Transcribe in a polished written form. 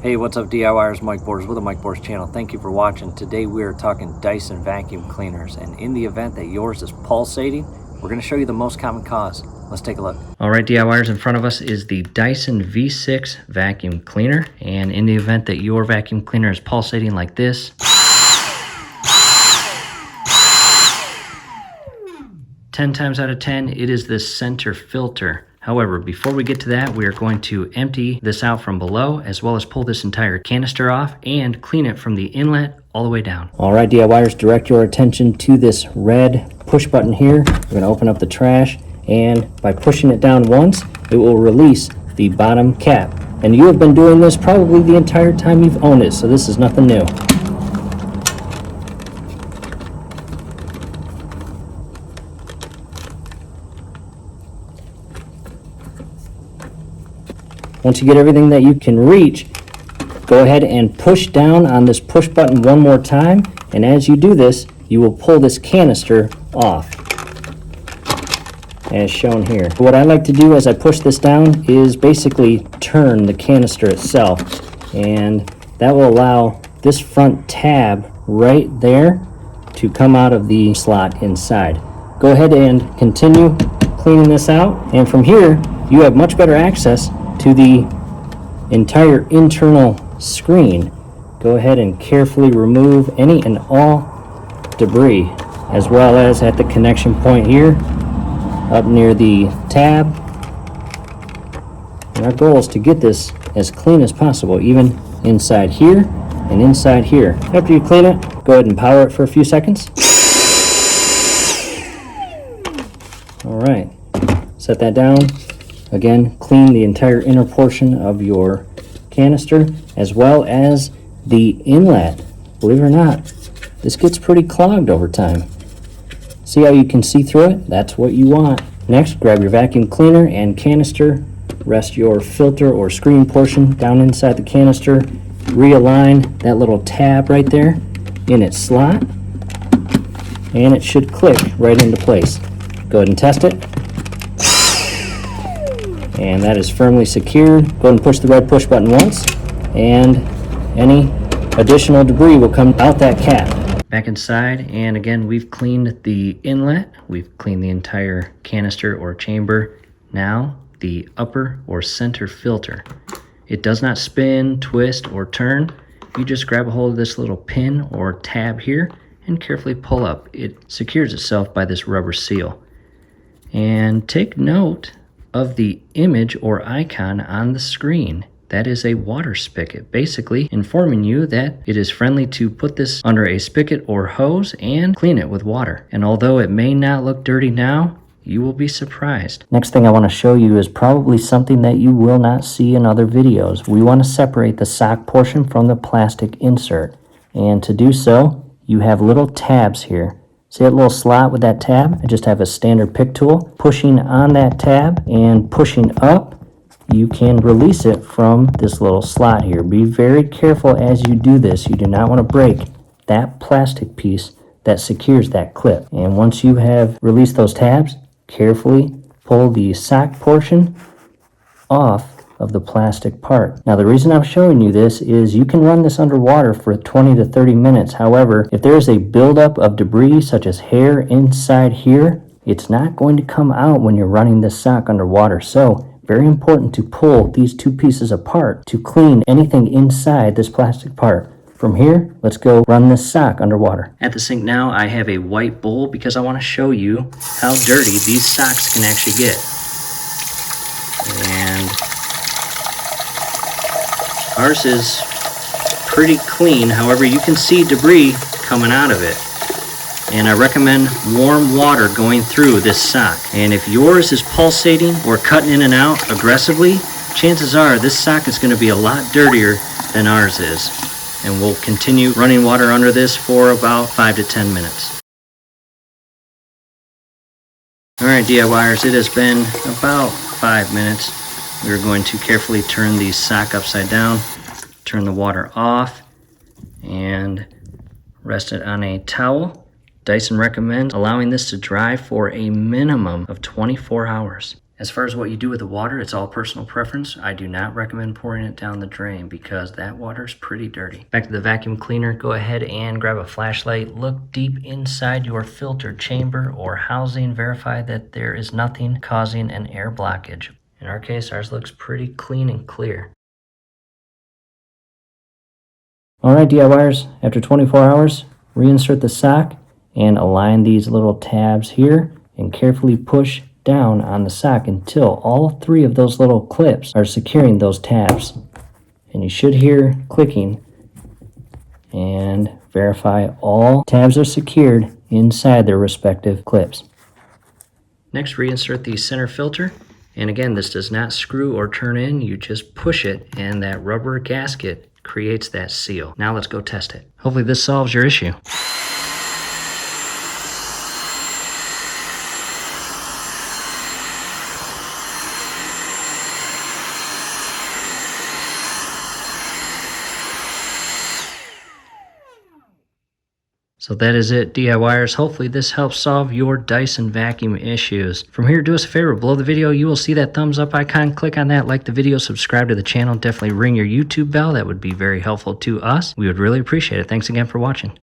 Hey, what's up DIYers? Mike Borders with the Mike Borders channel. Thank you for watching. Today we are talking Dyson vacuum cleaners, and in the event that yours is pulsating, we're going to show you the most common cause. Let's take a look. All right, DIYers, in front of us is the Dyson V6 vacuum cleaner, and in the event that your vacuum cleaner is pulsating like this, 10 times out of 10, it is this center filter. However, before we get to that, we are going to empty this out from below, as well as pull this entire canister off and clean it from the inlet all the way down. All right, DIYers, direct your attention to this red push button here. We're going to open up the trash, and by pushing it down once, it will release the bottom cap. And you have been doing this probably the entire time you've owned it, so this is nothing new. Once you get everything that you can reach, go ahead and push down on this push button one more time, and as you do this, you will pull this canister off, as shown here. What I like to do as I push this down is basically turn the canister itself, and that will allow this front tab right there to come out of the slot inside. Go ahead and continue cleaning this out, and from here, you have much better access to the entire internal screen. Go ahead and carefully remove any and all debris, as well as at the connection point here up near the tab. And our goal is to get this as clean as possible, even inside here and inside here. After you clean it, go ahead and power it for a few seconds. All right, set that down. Again, clean the entire inner portion of your canister, as well as the inlet. Believe it or not, this gets pretty clogged over time. See how you can see through it? That's what you want. Next, grab your vacuum cleaner and canister, rest your filter or screen portion down inside the canister, realign that little tab right there in its slot, and it should click right into place. Go ahead and test it. And that is firmly secured. Go ahead and push the red push button once, and any additional debris will come out that cap. Back inside, and again, we've cleaned the inlet. We've cleaned the entire canister or chamber. Now, the upper or center filter. It does not spin, twist, or turn. You just grab a hold of this little pin or tab here and carefully pull up. It secures itself by this rubber seal. And take note of the image or icon on the screen. That is a water spigot, basically informing you that it is friendly to put this under a spigot or hose and clean it with water. And although it may not look dirty now, you will be surprised. Next thing I want to show you is probably something that you will not see in other videos. We want to separate the sock portion from the plastic insert. And to do so, you have little tabs here. See that little slot with that tab? I just have a standard pick tool. Pushing on that tab and pushing up, you can release it from this little slot here. Be very careful as you do this. You do not want to break that plastic piece that secures that clip. And once you have released those tabs, carefully pull the sock portion off of the plastic part. Now, the reason I'm showing you this is you can run this underwater for 20 to 30 minutes. However, if there is a buildup of debris such as hair inside here, it's not going to come out when you're running this sock underwater. So, very important to pull these two pieces apart to clean anything inside this plastic part. From here, let's go run this sock underwater. At the sink now, I have a white bowl because I want to show you how dirty these socks can actually get. And ours is pretty clean. However, you can see debris coming out of it. And I recommend warm water going through this sock. And if yours is pulsating or cutting in and out aggressively, chances are this sock is going to be a lot dirtier than ours is. And we'll continue running water under this for about 5 to 10 minutes. Alright DIYers, it has been about 5 minutes. We're going to carefully turn the sock upside down, turn the water off, and rest it on a towel. Dyson recommends allowing this to dry for a minimum of 24 hours. As far as what you do with the water, it's all personal preference. I do not recommend pouring it down the drain because that water is pretty dirty. Back to the vacuum cleaner, go ahead and grab a flashlight. Look deep inside your filter chamber or housing. Verify that there is nothing causing an air blockage. In our case, ours looks pretty clean and clear. Alright DIYers, after 24 hours, reinsert the sock and align these little tabs here and carefully push down on the sock until all 3 of those little clips are securing those tabs. And you should hear clicking, and verify all tabs are secured inside their respective clips. Next, reinsert the center filter. And again, this does not screw or turn in. You just push it and that rubber gasket creates that seal. Now let's go test it. Hopefully this solves your issue. So that is it, DIYers. Hopefully this helps solve your Dyson vacuum issues. From here, do us a favor, below the video, you will see that thumbs up icon. Click on that, like the video, subscribe to the channel. Definitely ring your YouTube bell. That would be very helpful to us. We would really appreciate it. Thanks again for watching.